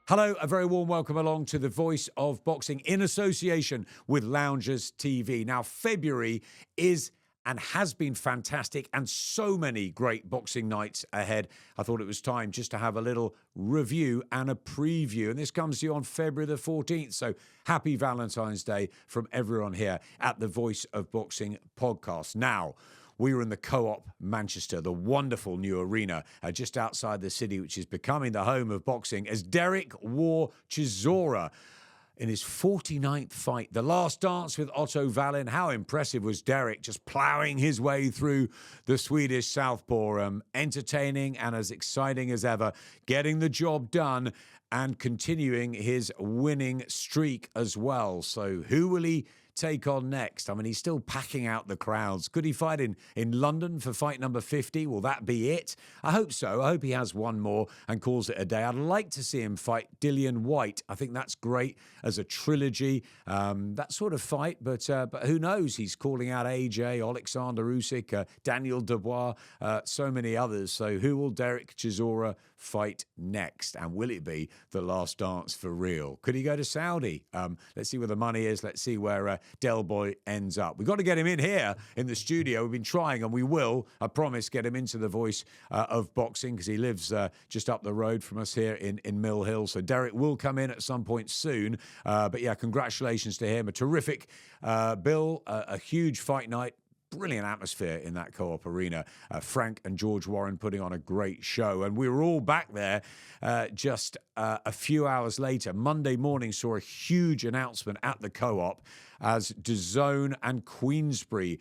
Hello, a very warm welcome along to the Voice of Boxing in association with Loungers TV. Now, February is and has been fantastic and so many great boxing nights ahead. I thought it was time just to have a little review and a preview. And this comes to you on February the 14th. So happy Valentine's Day from everyone here at the Voice of Boxing podcast. Now, we were in the Co-op Manchester, the wonderful new arena just outside the city, which is becoming the home of boxing, as Derek Chisora in his 49th fight, the last dance with Otto Wallin. How impressive was Derek, just ploughing his way through the Swedish southpaw, entertaining and as exciting as ever, getting the job done and continuing his winning streak as well. So who will he take on next? I mean, he's still packing out the crowds. Could he fight in London for fight number 50? Will that be it? I hope so. I hope he has one more and calls it a day. I'd like to see him fight Dillian White. I think that's great as a trilogy, that sort of fight. But who knows? He's calling out AJ, Oleksandr Usyk, Daniel Dubois, so many others. So who will Derek Chisora fight next? And will it be the last dance for real? Could he go to Saudi? Let's see where the money is. Let's see where Del Boy ends up. We've got to get him in here in the studio. We've been trying, and we will, I promise, get him into the Voice of Boxing, because he lives just up the road from us here in Mill Hill. So Derek will come in at some point soon. But yeah, congratulations to him. A terrific bill, a huge fight night. Brilliant atmosphere in that Co-op arena. Frank and George Warren putting on a great show. And we were all back there just a few hours later. Monday morning saw a huge announcement at the Co-op as DAZN and Queensberry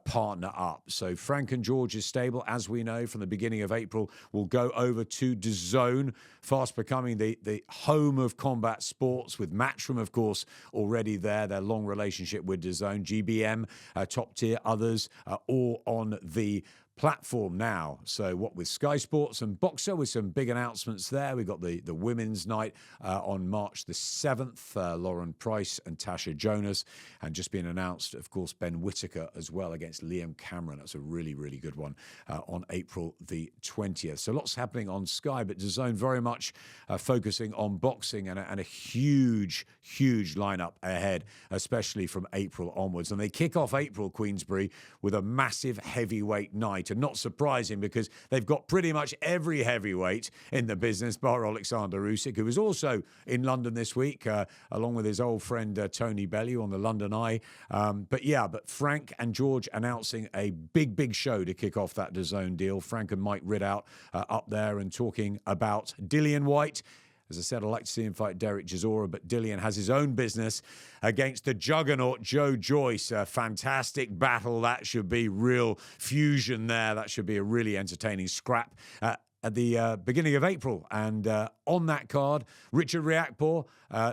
partner up. So Frank and George's stable, as we know, from the beginning of April, will go over to DAZN, fast becoming the home of combat sports, with Matchroom, of course, already there. Their long relationship with DAZN, GBM, top tier, others, all on the platform now. So what with Sky Sports and Boxer, with some big announcements there. We've got the women's night on March the 7th, Lauren Price and Tasha Jonas, and just been announced, of course, Ben Whittaker as well against Liam Cameron. That's a really, really good one on April the 20th. So lots happening on Sky, but DAZN very much focusing on boxing, and a huge, huge lineup ahead, especially from April onwards. And they kick off April, Queensberry, with a massive heavyweight night. And not surprising, because they've got pretty much every heavyweight in the business, bar Oleksandr Usyk, who was also in London this week, along with his old friend Tony Bellew on the London Eye. But Frank and George announcing a big, big show to kick off that DAZN deal. Frank and Mike Ridout up there and talking about Dillian White. As I said, I'd like to see him fight Derek Chisora, but Dillian has his own business against the juggernaut Joe Joyce. A fantastic battle. That should be real fusion there. That should be a really entertaining scrap at the beginning of April. And on that card, Richard Riakporhe,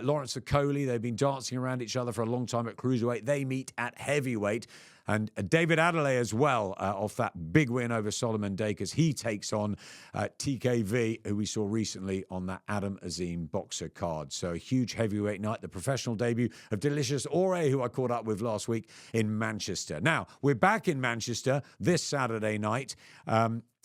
Lawrence Okoli, they've been dancing around each other for a long time at cruiserweight. They meet at heavyweight. And David Adelaide as well, off that big win over Solomon Dakers. He takes on TKV, who we saw recently on that Adam Azim boxer card. So a huge heavyweight night, the professional debut of Delicious Ore, who I caught up with last week in Manchester. Now, we're back in Manchester this Saturday night.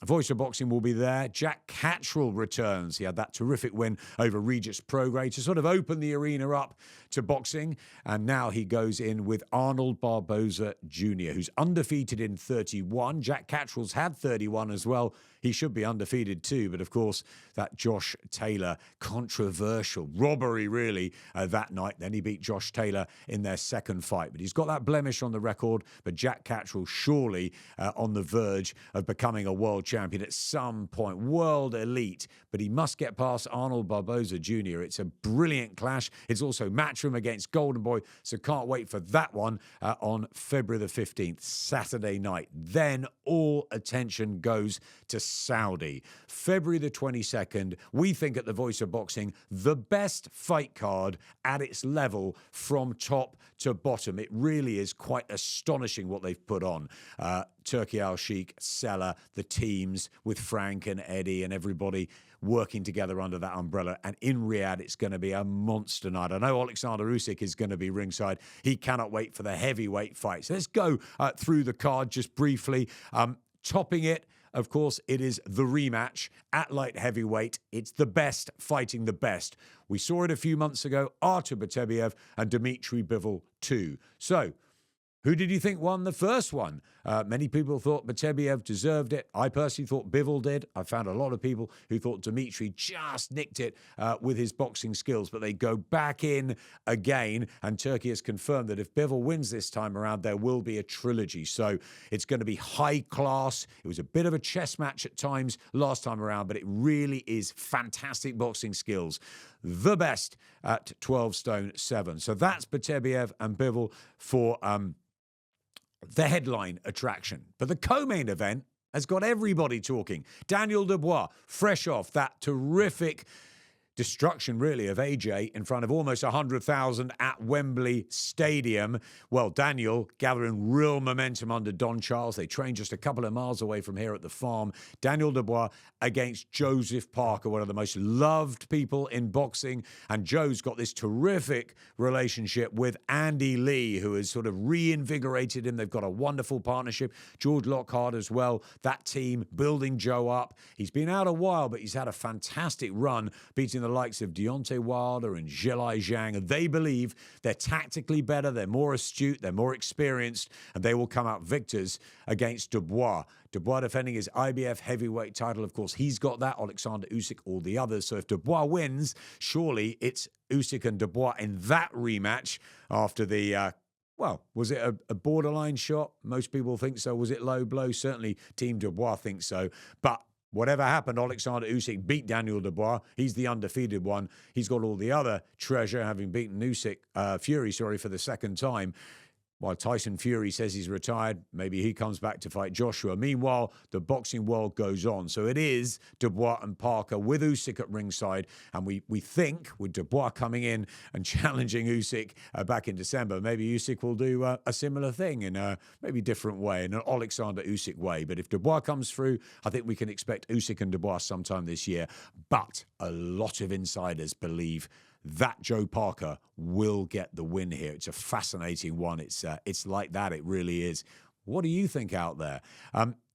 Voice of Boxing will be there. Jack Catterall returns. He had that terrific win over Regis Prograis to sort of open the arena up to boxing. And now he goes in with Arnold Barboza Jr., who's undefeated in 31. Jack Catterall's had 31 as well. He should be undefeated too. But of course, that Josh Taylor controversial robbery, really, that night. Then he beat Josh Taylor in their second fight. But he's got that blemish on the record. But Jack Catterall surely on the verge of becoming a world champion at some point, world elite, but he must get past Arnold Barboza Jr. It's a brilliant clash. It's also Matchroom against Golden Boy, so can't wait for that one on February the 15th, Saturday night. Then all attention goes to Saudi. February the 22nd, we think at the Voice of Boxing, the best fight card at its level from top to bottom. It really is quite astonishing what they've put on. Turki Al-Sheikh, Sella, the teams with Frank and Eddie and everybody working together under that umbrella. And in Riyadh, it's going to be a monster night. I know Oleksandr Usyk is going to be ringside. He cannot wait for the heavyweight fight. So let's go through the card just briefly. Topping it, of course, it is the rematch at light heavyweight. It's the best fighting the best. We saw it a few months ago, Artur Beterbiev and Dmitry Bivol too. So, who did you think won the first one? Many people thought Beterbiev deserved it. I personally thought Bivol did. I found a lot of people who thought Dmitry just nicked it with his boxing skills, but they go back in again, and Turkey has confirmed that if Bivol wins this time around, there will be a trilogy. So it's going to be high class. It was a bit of a chess match at times last time around, but it really is fantastic boxing skills. The best at 12 stone 7. So that's Beterbiev and Bivol for the headline attraction. But the co-main event has got everybody talking. Daniel Dubois, fresh off that terrific destruction, really, of AJ in front of almost 100,000 at Wembley Stadium. Well, Daniel gathering real momentum under Don Charles. They train just a couple of miles away from here at the farm. Daniel Dubois against Joseph Parker, one of the most loved people in boxing. And Joe's got this terrific relationship with Andy Lee, who has sort of reinvigorated him. They've got a wonderful partnership. George Lockhart as well. That team building Joe up. He's been out a while, but he's had a fantastic run, beating the likes of Deontay Wilder and Zhilei Zhang. They believe they're tactically better, they're more astute, they're more experienced, and they will come out victors against Dubois. Dubois defending his IBF heavyweight title. Of course, he's got that. Oleksandr Usyk, all the others. So if Dubois wins, surely it's Usyk and Dubois in that rematch after the well, was it a borderline shot? Most people think so. Was it low blow? Certainly Team Dubois thinks so. But whatever happened, Oleksandr Usyk beat Daniel Dubois. He's the undefeated one. He's got all the other treasure, having beaten Fury, for the second time. While Tyson Fury says he's retired, maybe he comes back to fight Joshua. Meanwhile, the boxing world goes on. So it is Dubois and Parker with Usyk at ringside. And we think, with Dubois coming in and challenging Usyk back in December, maybe Usyk will do a similar thing in a maybe different way, in an Oleksandr Usyk way. But if Dubois comes through, I think we can expect Usyk and Dubois sometime this year. But a lot of insiders believe that Joe Parker will get the win here. It's a fascinating one. It's like that. It really is. What do you think out there?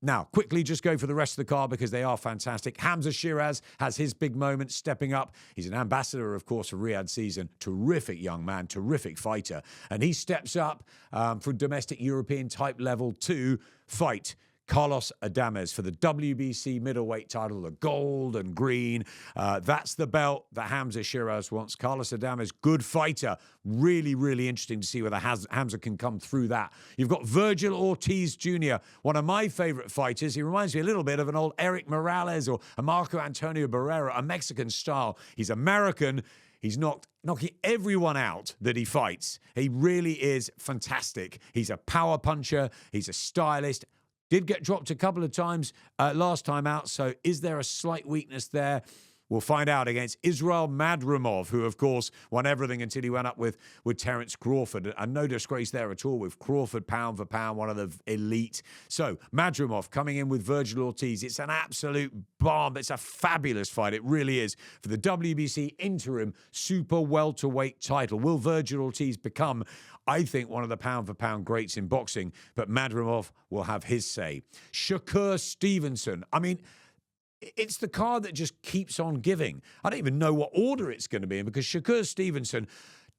Now, quickly just go for the rest of the card because they are fantastic. Hamza Shiraz has his big moment stepping up. He's an ambassador, of course, for Riyadh Season. Terrific young man, terrific fighter. And he steps up from domestic European type level to fight Carlos Adames for the WBC middleweight title, the gold and green. That's the belt that Hamza Shiraz wants. Carlos Adames, good fighter. Really, really interesting to see whether Hamza can come through that. You've got Virgil Ortiz Jr., one of my favorite fighters. He reminds me a little bit of an old Eric Morales or a Marco Antonio Barrera, a Mexican style. He's American. He's knocking everyone out that he fights. He really is fantastic. He's a power puncher. He's a stylist. Did get dropped a couple of times last time out, so is there a slight weakness there? We'll find out against Israel Madrimov, who, of course, won everything until he went up with Terence Crawford. And no disgrace there at all with Crawford, pound for pound, one of the elite. So, Madrimov coming in with Virgil Ortiz. It's an absolute bomb. It's a fabulous fight. It really is. For the WBC interim super welterweight title. Will Virgil Ortiz become, I think, one of the pound-for-pound greats in boxing? But Madrimov will have his say. Shakur Stevenson. I mean, it's the card that just keeps on giving. I don't even know what order it's going to be in because Shakur Stevenson,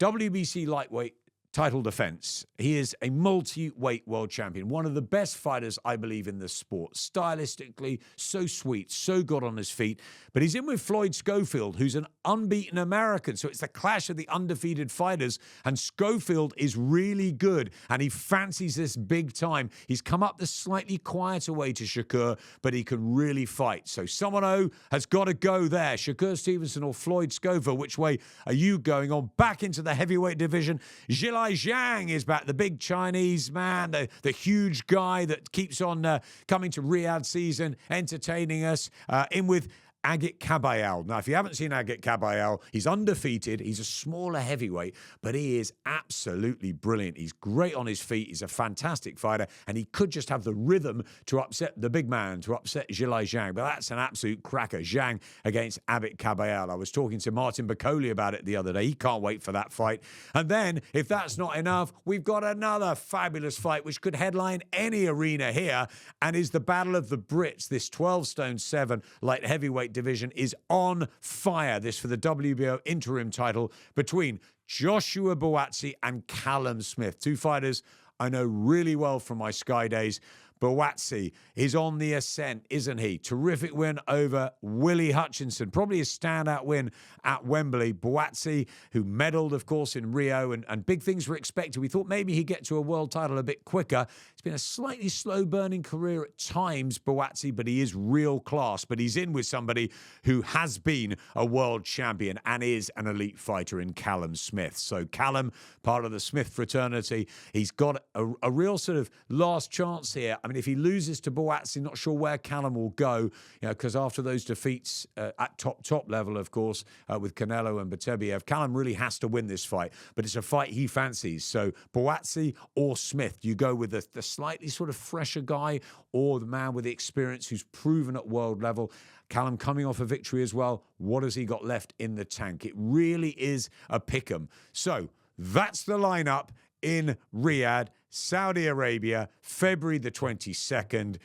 WBC lightweight title defense. He is a multi-weight world champion, one of the best fighters, I believe, in the sport. Stylistically, so sweet, so good on his feet. But he's in with Floyd Schofield, who's an unbeaten American. So it's the clash of the undefeated fighters. And Schofield is really good, and he fancies this big time. He's come up the slightly quieter way to Shakur, but he can really fight. So someone has got to go there. Shakur Stevenson or Floyd Schofield, which way are you going on? Back into the heavyweight division. Zhilei Zhang is back, the big Chinese man, the huge guy that keeps on coming to Riyadh Season, entertaining us. In with Agit Kabayel. Now, if you haven't seen Agit Kabayel, he's undefeated. He's a smaller heavyweight, but he is absolutely brilliant. He's great on his feet. He's a fantastic fighter, and he could just have the rhythm to upset the big man, to upset Zhilei Zhang. But that's an absolute cracker. Zhang against Agit Kabayel. I was talking to Martin Bacoli about it the other day. He can't wait for that fight. And then, if that's not enough, we've got another fabulous fight which could headline any arena here, and is the Battle of the Brits. This 12-stone-7 light heavyweight division is on fire. This for the WBO interim title between Joshua Buatsi and Callum Smith. Two fighters I know really well from my Sky days. Buatsi is on the ascent, isn't he? Terrific win over Willie Hutchinson. Probably a standout win at Wembley. Buatsi, who medalled, of course, in Rio, and big things were expected. We thought maybe he'd get to a world title a bit quicker. It's been a slightly slow-burning career at times, Buatsi, but he is real class. But he's in with somebody who has been a world champion and is an elite fighter in Callum Smith. So Callum, part of the Smith fraternity, he's got a real sort of last chance here. I mean, if he loses to Buatsi, not sure where Callum will go, because after those defeats at top level, of course, with Canelo and Batebiev, Callum really has to win this fight. But it's a fight he fancies. So Buatsi or Smith, you go with the slightly sort of fresher guy or the man with the experience who's proven at world level. Callum coming off a victory as well. What has he got left in the tank? It really is a pick'em. So that's the lineup in Riyadh, Saudi Arabia, February the 22nd.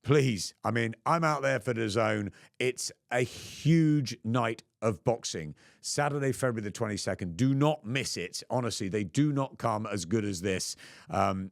Please, I mean, I'm out there for the zone. It's a huge night of boxing. Saturday, February the 22nd. Do not miss it. Honestly, they do not come as good as this.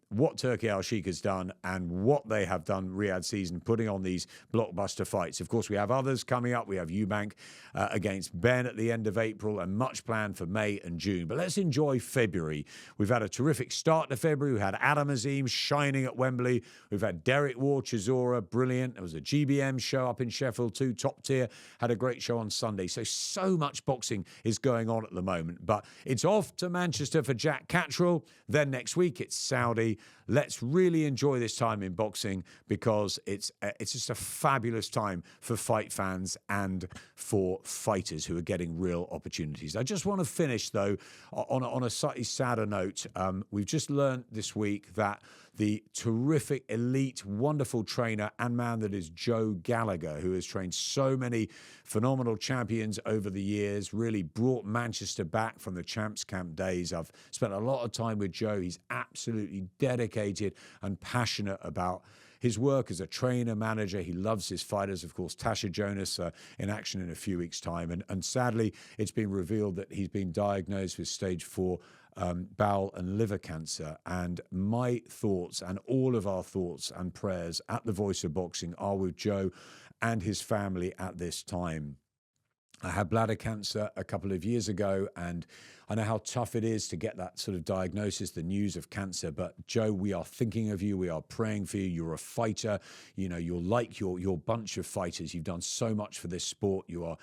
What Turki Al-Sheikh has done and what they have done Riyadh season, putting on these blockbuster fights. Of course, we have others coming up. We have Eubank against Ben at the end of April, and much planned for May and June. But let's enjoy February. We've had a terrific start to February. We had Adam Azim shining at Wembley. We've had Derek Chisora, brilliant. There was a GBM show up in Sheffield too, top tier. Had a great show on Sunday. So much boxing is going on at the moment. But it's off to Manchester for Jack Catterall. Then next week it's Saudi. Let's really enjoy this time in boxing, because it's just a fabulous time for fight fans and for fighters who are getting real opportunities. I just want to finish, though, on a slightly sadder note. We've just learned this week that the terrific, elite, wonderful trainer and man that is Joe Gallagher, who has trained so many phenomenal champions over the years, really brought Manchester back from the Champs Camp days. I've spent a lot of time with Joe. He's absolutely dedicated and passionate about his work as a trainer, manager. He loves his fighters. Of course, Tasha Jonas in action in a few weeks' time. And sadly, it's been revealed that he's been diagnosed with stage 4 bowel and liver cancer. And my thoughts, and all of our thoughts and prayers at the Voice of Boxing, are with Joe and his family at this time. I had bladder cancer a couple of years ago, and I know how tough it is to get that sort of diagnosis, the news of cancer. But Joe, we are thinking of you. We are praying for you. You're a fighter. You know, you're like your bunch of fighters. You've done so much for this sport. You are,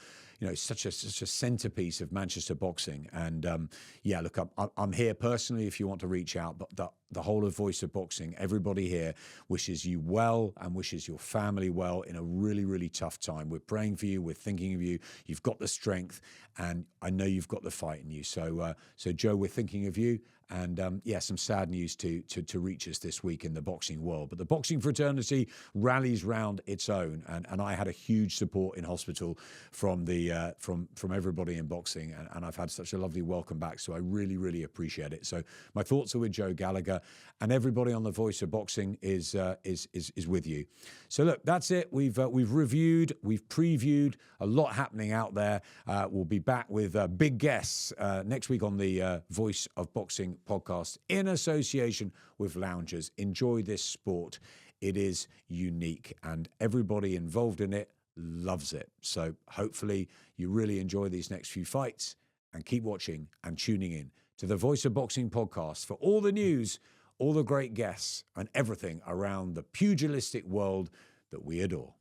such a centerpiece of Manchester boxing. And yeah, look, I'm here personally if you want to reach out. But the whole of Voice of Boxing, everybody here wishes you well and wishes your family well in a really, really tough time. We're praying for you. We're thinking of you. You've got the strength, and I know you've got the fight in you. So Joe, we're thinking of you. And yeah, some sad news to reach us this week in the boxing world. But the boxing fraternity rallies round its own, and I had a huge support in hospital from the from everybody in boxing, and I've had such a lovely welcome back. So I really, really appreciate it. So my thoughts are with Joe Gallagher, and everybody on the Voice of Boxing is with you. So look, that's it. We've reviewed, we've previewed a lot happening out there. We'll be back with big guests next week on the Voice of Boxing podcast in association with Loungers. Enjoy this sport. It is unique, and everybody involved in it loves it. So hopefully you really enjoy these next few fights, and keep watching and tuning in to the Voice of Boxing podcast for all the news, all the great guests, and everything around the pugilistic world that we adore.